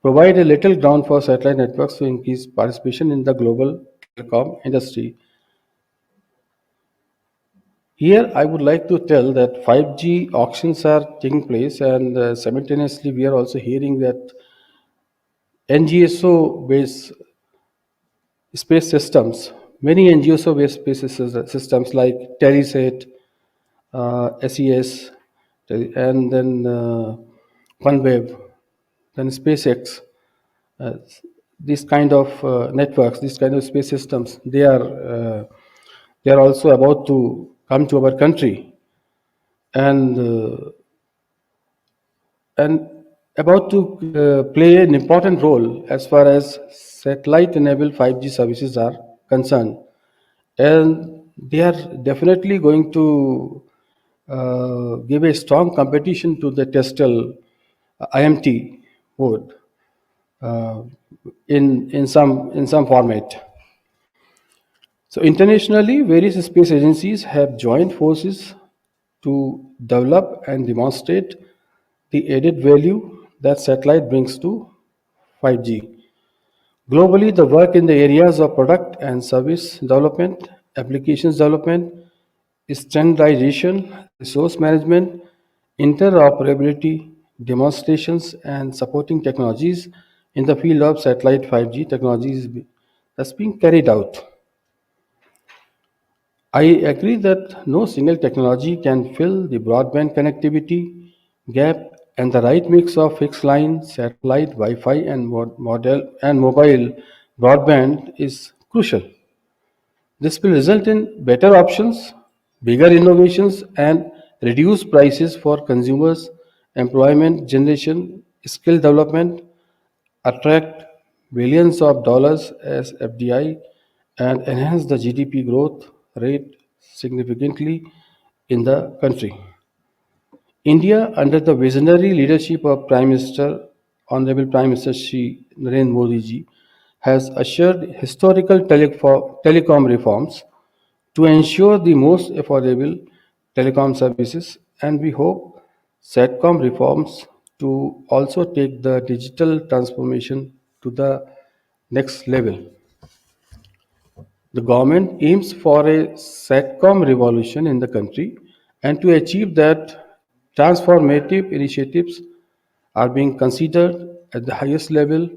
provide a little ground for satellite networks to increase participation in the global telecom industry. Here, I would like to tell that 5G auctions are taking place, and simultaneously, we are also hearing that NGSO based space systems, many NGSO based space systems like Terrisat, SES, and then OneWeb, then SpaceX, uh, these kind of networks, these kind of space systems, they are also about to come to our country and and about to play an important role as far as satellite enabled 5G services are concerned. And they are definitely going to give a strong competition to the terrestrial IMT mode uh, in some format. So internationally, various space agencies have joined forces to develop and demonstrate the added value that satellite brings to 5G. Globally, the work in the areas of product and service development, applications development, standardization, resource management, interoperability, demonstrations, and supporting technologies in the field of satellite 5G technologies that's being carried out. I agree that no single technology can fill the broadband connectivity gap, and the right mix of fixed line, satellite, Wi-Fi, and mobile broadband is crucial. This will result in better options, bigger innovations, and reduced prices for consumers, employment generation, skill development, attract billions of dollars as FDI, and enhance the GDP growth rate significantly in the country. India, under the visionary leadership of Honorable Prime Minister Shri Narendra Modi ji, has assured historical telecom reforms to ensure the most affordable telecom services, and we hope Satcom reforms to also take the digital transformation to the next level. The government aims for a Satcom revolution in the country, and to achieve that, transformative initiatives are being considered at the highest level.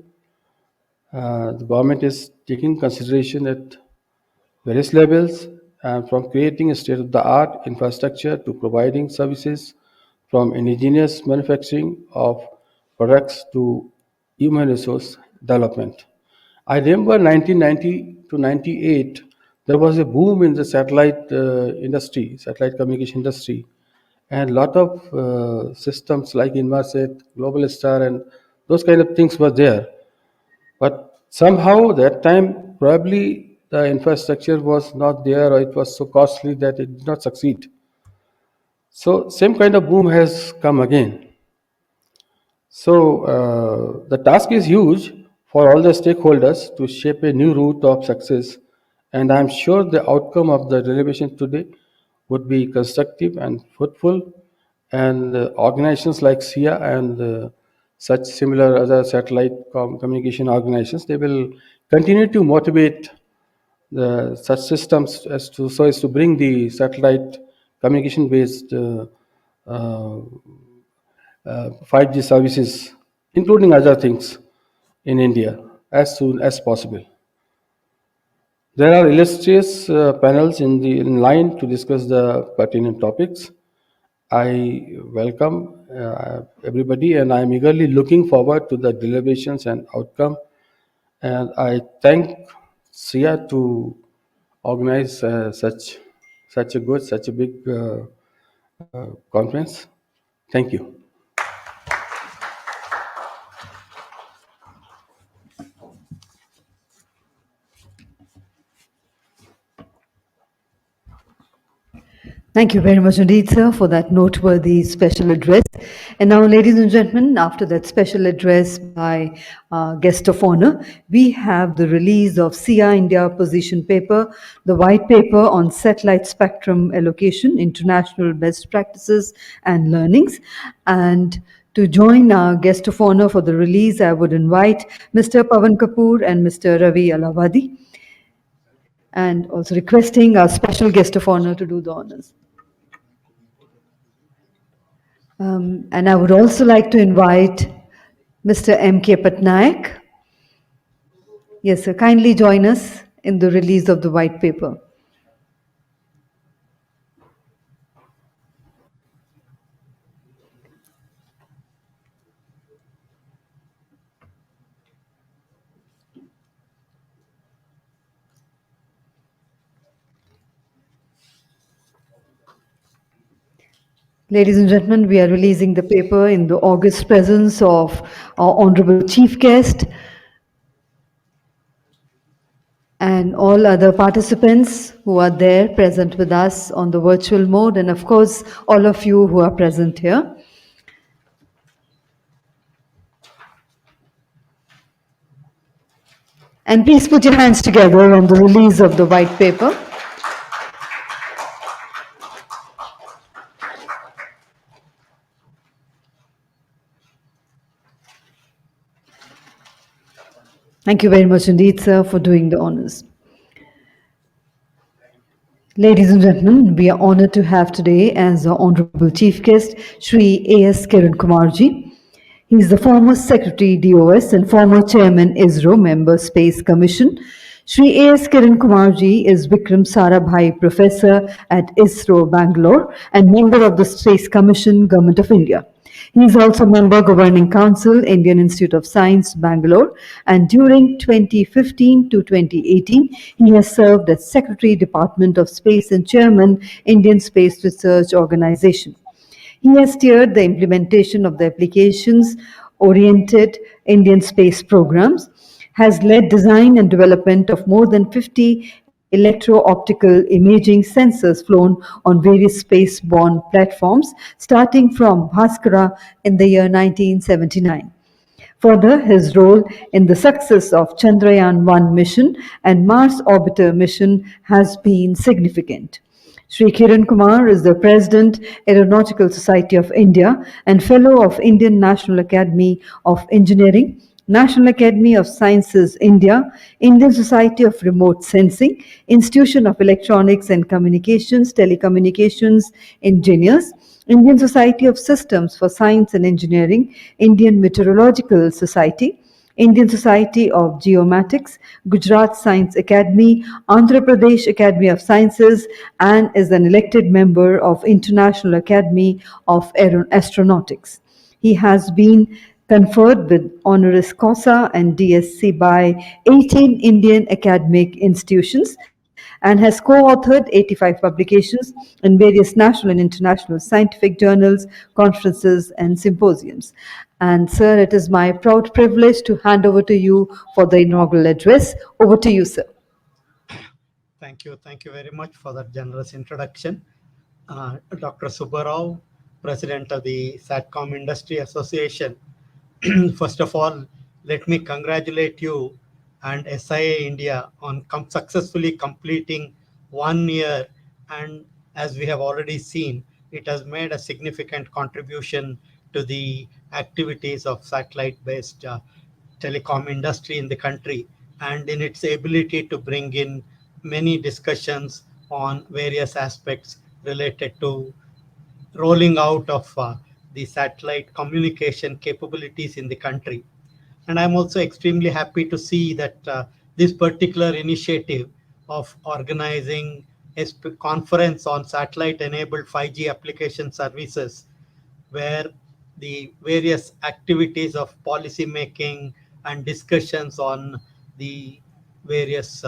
The government is taking consideration at various levels, from creating a state-of-the-art infrastructure to providing services, from indigenous manufacturing of products to human resource development. I remember 1990 to 98, there was a boom in the satellite industry, satellite communication industry, and a lot of systems like Inmarsat, Global Star, and those kind of things were there. But somehow that time probably the infrastructure was not there, or it was so costly that it did not succeed. So same kind of boom has come again. So the task is huge for all the stakeholders to shape a new route of success, and I'm sure the outcome of the deliberation today would be constructive and fruitful. And organizations like SIA and such similar other satellite communication organizations, they will continue to motivate the such systems as to bring the satellite communication based 5G services, including other things, in India as soon as possible. There are illustrious panels in line to discuss the pertinent topics. I welcome everybody, and I am eagerly looking forward to the deliberations and outcome. And I thank SIA to organize such a big conference. Thank you. Thank you very much indeed, sir, for that noteworthy special address. And now, ladies and gentlemen, after that special address by guest of honor, we have the release of SIA-INDIA position paper, the white paper on satellite spectrum allocation, international best practices and learnings. And to join our guest of honor for the release, I would invite Mr. Pavan Kapoor and Mr. Ravi Alavadi, and also requesting our special guest of honor to do the honors. And I would also like to invite Mr. M.K. Patnaik. Yes, sir, kindly join us in the release of the white paper. Ladies and gentlemen, we are releasing the paper in the august presence of our honorable chief guest and all other participants who are there present with us on the virtual mode, and of course, all of you who are present here. And please put your hands together on the release of the white paper. Thank you very much indeed, sir, for doing the honors. Ladies and gentlemen, we are honored to have today as our honorable chief guest, Shri A.S. Kiran Kumarji. He is the former Secretary DOS and former Chairman ISRO Member Space Commission. Shri A.S. Kiran Kumarji is Vikram Sarabhai Professor at ISRO Bangalore and member of the Space Commission, Government of India. He is also member Governing Council, Indian Institute of Science, Bangalore, and during 2015 to 2018, he has served as Secretary, Department of Space and Chairman, Indian Space Research Organization. He has steered the implementation of the applications-oriented Indian space programs, has led design and development of more than 50 electro-optical imaging sensors flown on various space-borne platforms, starting from Bhaskara in the year 1979. Further, his role in the success of Chandrayaan-1 mission and Mars Orbiter mission has been significant. Shri Kiran Kumar is the President, Aeronautical Society of India and Fellow of Indian National Academy of Engineering, National Academy of Sciences, India, Indian Society of Remote Sensing, Institution of Electronics and Communications, Telecommunications Engineers, Indian Society of Systems for Science and Engineering, Indian Meteorological Society, Indian Society of Geomatics, Gujarat Science Academy, Andhra Pradesh Academy of Sciences, and is an elected member of International Academy of Astronautics. He has been conferred with honoris causa and DSc by 18 Indian academic institutions and has co-authored 85 publications in various national and international scientific journals, conferences, and symposiums. And, sir, it is my proud privilege to hand over to you for the inaugural address. Over to you, sir. Thank you. Thank you very much for that generous introduction. Dr. Subbarao, President of the Satcom Industry Association. First of all, let me congratulate you and SIA-INDIA on successfully completing 1 year. And as we have already seen, it has made a significant contribution to the activities of satellite-based telecom industry in the country, and in its ability to bring in many discussions on various aspects related to rolling out of the satellite communication capabilities in the country. And I'm also extremely happy to see that this particular initiative of organizing a conference on satellite-enabled 5G application services, where the various activities of policy making and discussions on the various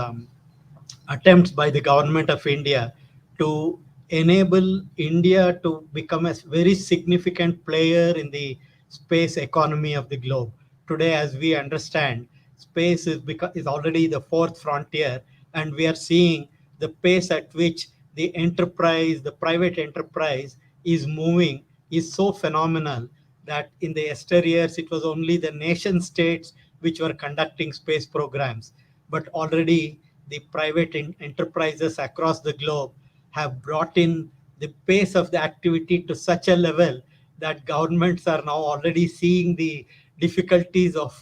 attempts by the government of India to enable India to become a very significant player in the space economy of the globe. Today, as we understand, space is already the fourth frontier, and we are seeing the pace at which the private enterprise is moving is so phenomenal that in the yesteryears it was only the nation states which were conducting space programs, but already the private enterprises across the globe have brought in the pace of the activity to such a level that governments are now already seeing the difficulties of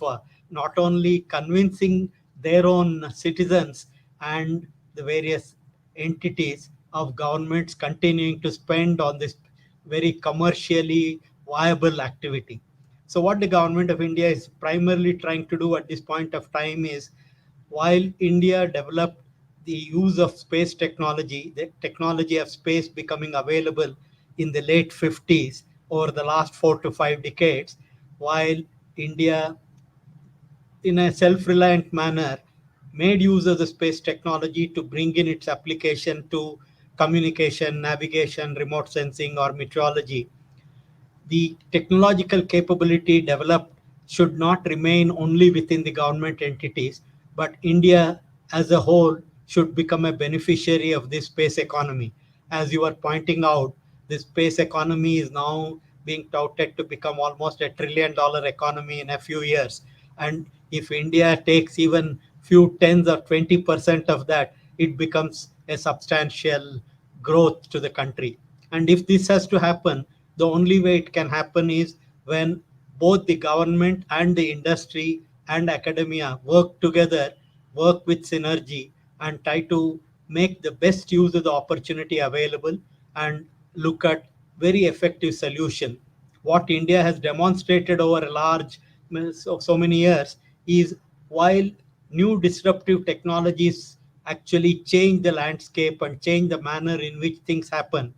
not only convincing their own citizens and the various entities of governments continuing to spend on this very commercially viable activity. So what the government of India is primarily trying to do at this point of time is, while India developed the use of space technology, the technology of space becoming available in the late 50s over the last 4 to 5 decades, while India in a self-reliant manner made use of the space technology to bring in its application to communication, navigation, remote sensing, or meteorology. The technological capability developed should not remain only within the government entities, but India as a whole should become a beneficiary of this space economy. As you are pointing out, the space economy is now being touted to become almost $1 trillion economy in a few years. And if India takes even few tens or 20% of that, it becomes a substantial growth to the country. And if this has to happen, the only way it can happen is when both the government and the industry and academia work together, work with synergy, and try to make the best use of the opportunity available and look at very effective solution. What India has demonstrated over a large so many years is, while new disruptive technologies actually change the landscape and change the manner in which things happen,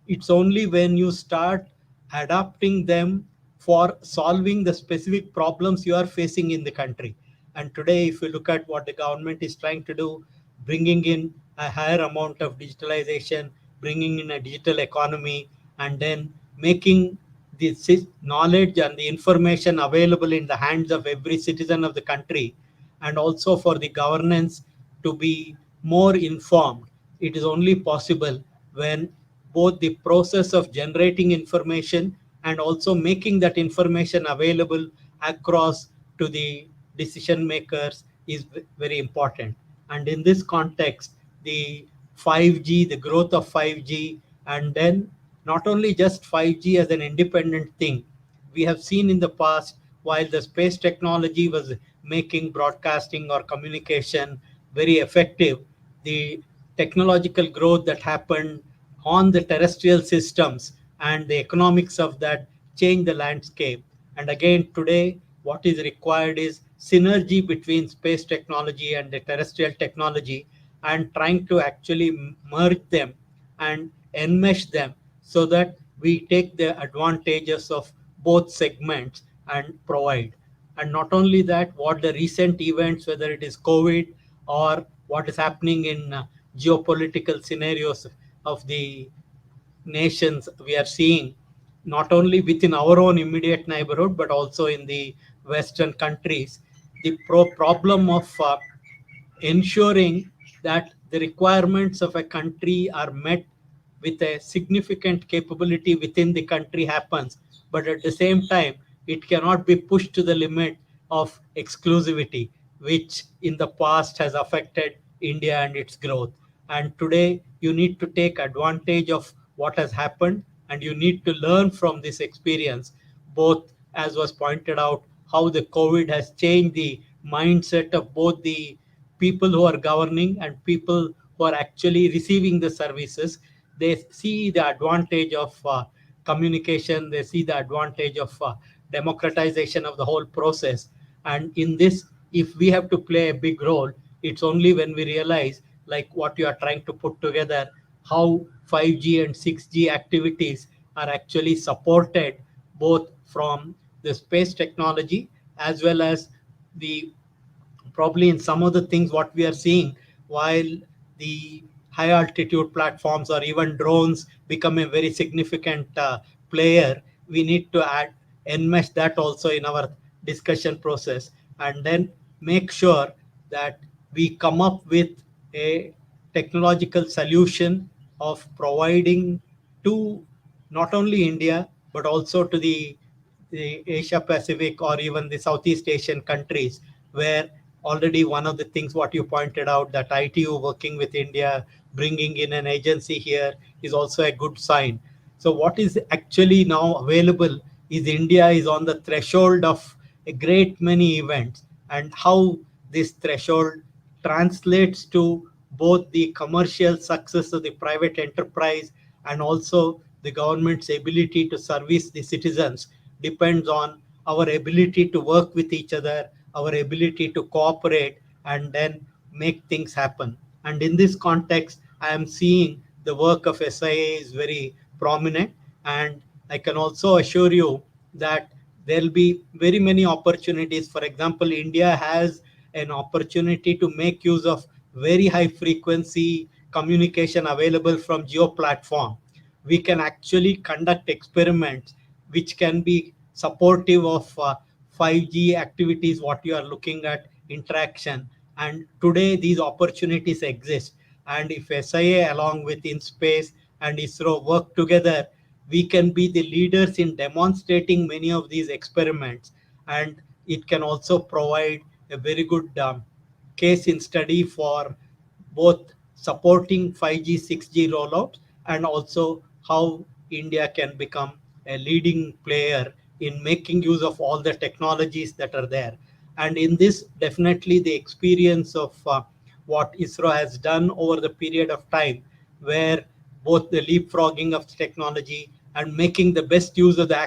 it's only when you start adapting them for solving the specific problems you are facing in the country. And today, if you look at what the government is trying to do, bringing in a higher amount of digitalization, bringing in a digital economy, and then making the knowledge and the information available in the hands of every citizen of the country, and also for the governance to be more informed. It is only possible when both the process of generating information and also making that information available across to the decision makers is very important. And in this context, the 5G, the growth of 5G, and then not only just 5G as an independent thing, we have seen in the past while the space technology was making broadcasting or communication very effective, the technological growth that happened on the terrestrial systems and the economics of that changed the landscape. And again, today, what is required is synergy between space technology and the terrestrial technology, and trying to actually merge them and enmesh them so that we take the advantages of both segments and provide. And not only that, what the recent events, whether it is COVID or what is happening in geopolitical scenarios of the nations, we are seeing not only within our own immediate neighborhood but also in the Western countries, the problem of ensuring that the requirements of a country are met with a significant capability within the country happens, but at the same time it cannot be pushed to the limit of exclusivity, which in the past has affected India and its growth. And today you need to take advantage of what has happened, and you need to learn from this experience, both as was pointed out, how the COVID has changed the mindset of both the people who are governing and people who are actually receiving the services. They see the advantage of communication, they see the advantage of democratization of the whole process. And in this, if we have to play a big role, it's only when we realize, like what you are trying to put together, how 5G and 6G activities are actually supported both from the space technology as well as the probably in some of the things what we are seeing, while the high altitude platforms or even drones become a very significant player, we need to add enmesh that also in our discussion process, and then make sure that we come up with a technological solution of providing to not only India but also to the Asia Pacific or even the Southeast Asian countries, where already one of the things what you pointed out, that ITU working with India, bringing in an agency here is also a good sign. So what is actually now available is India is on the threshold of a great many events, and how this threshold translates to both the commercial success of the private enterprise and also the government's ability to service the citizens depends on our ability to work with each other, our ability to cooperate, and then make things happen. And in this context, I am seeing the work of SIA is very prominent, and I can also assure you that there will be very many opportunities. For example, India has an opportunity to make use of very high frequency communication available from geo platform. We can actually conduct experiments which can be supportive of 5G activities, what you are looking at, interaction. And today these opportunities exist. And if SIA along with InSpace and ISRO work together, we can be the leaders in demonstrating many of these experiments. And it can also provide a very good case in study for both supporting 5G, 6G rollouts, and also how India can become a leading player in making use of all the technologies that are there. And in this, definitely the experience of what ISRO has done over the period of time, where both the leapfrogging of technology and making the best use of the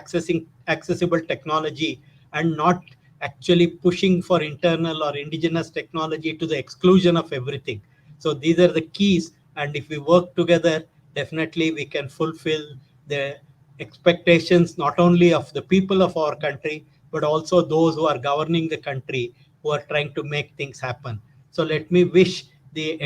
accessible technology, and not actually pushing for internal or indigenous technology to the exclusion of everything. So these are the keys, and if we work together, definitely we can fulfill the expectations not only of the people of our country, but also those who are governing the country, who are trying to make things happen. So let me wish the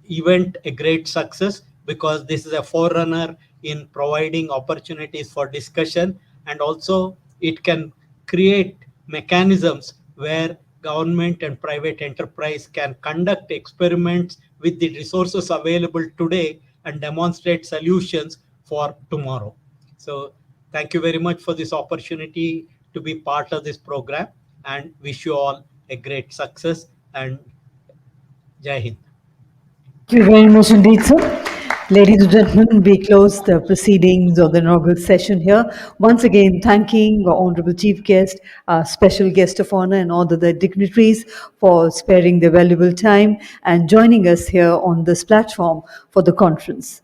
event a great success, because this is a forerunner in providing opportunities for discussion, and also it can create mechanisms where government and private enterprise can conduct experiments with the resources available today and demonstrate solutions for tomorrow. So thank you very much for this opportunity to be part of this program, and wish you all a great success, and Jai Hind. Thank you very much indeed, sir. Ladies and gentlemen, we close the proceedings of the inaugural session here. Once again, thanking our Honorable Chief Guest, our special guest of honor, and all other dignitaries for sparing their valuable time and joining us here on this platform for the conference.